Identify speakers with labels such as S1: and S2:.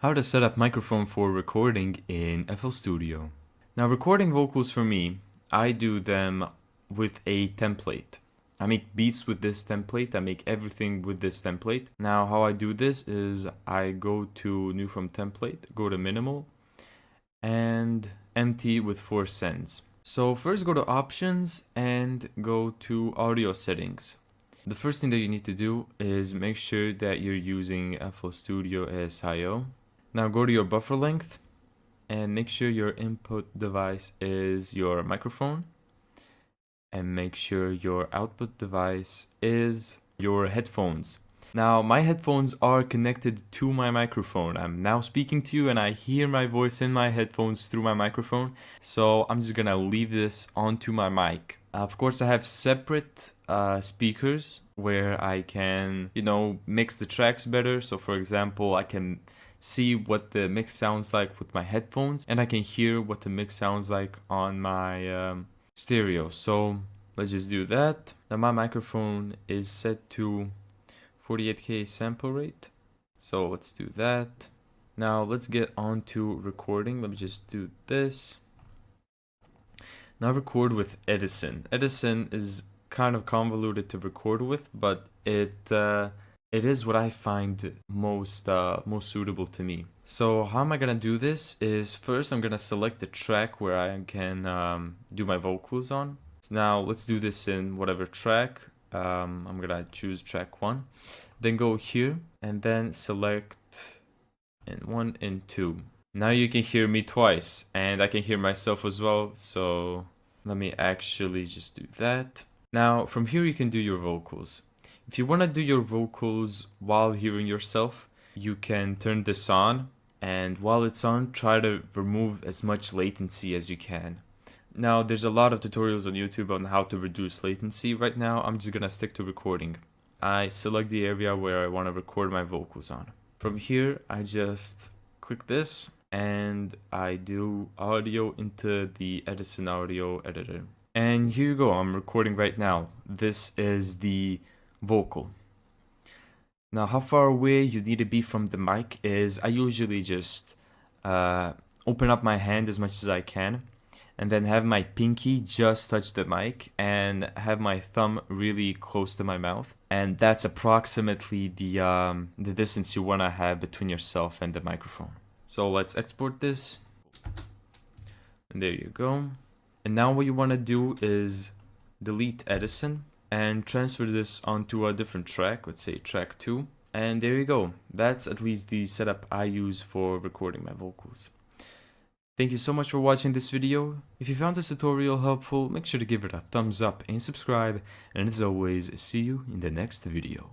S1: How to set up microphone for recording in FL Studio. Now, recording vocals for me, I do them with a template. I make beats with this template. I make everything with this template. Now, how I do this is I go to New from Template, go to Minimal, and Empty with 4 cents. So first go to Options and go to Audio Settings. The first thing that you need to do is make sure that you're using FL Studio ASIO. Now go to your buffer length and make sure your input device is your microphone, and make sure your output device is your headphones. Now my headphones are connected to my microphone. I'm now speaking to you and I hear my voice in my headphones through my microphone, so I'm just gonna leave this onto my mic. Of course I have separate speakers where I can, mix the tracks better. So for example, I can see what the mix sounds like with my headphones, and I can hear what the mix sounds like on my stereo. So let's just do that. Now my microphone is set to 48K sample rate, so let's do that. Now let's get on to recording. Let me just do this. Now record with Edison. Edison is kind of convoluted to record with, but it is what I find most suitable to me. So how am I gonna do this is first I'm gonna select the track where I can do my vocals on. So now let's do this in whatever track. I'm gonna choose track 1. Then go here and then select in 1 and 2. Now you can hear me twice and I can hear myself as well. So let me actually just do that. Now from here you can do your vocals. If you want to do your vocals while hearing yourself, you can turn this on, and while it's on, try to remove as much latency as you can. Now, there's a lot of tutorials on YouTube on how to reduce latency. Right now, I'm just gonna stick to recording. I select the area where I want to record my vocals on. From here, I just click this, and I do audio into the Edison audio editor. And here you go, I'm recording right now. This is the vocal. Now how far away you need to be from the mic is I usually just open up my hand as much as I can and then have my pinky just touch the mic and have my thumb really close to my mouth, and that's approximately the distance you want to have between yourself and the microphone. So let's export this, and there you go. And now what you want to do is delete Edison and transfer this onto a different track, let's say track 2. And there you go. That's at least the setup I use for recording my vocals. Thank you so much for watching this video. If you found this tutorial helpful, make sure to give it a thumbs up and subscribe. And as always, see you in the next video.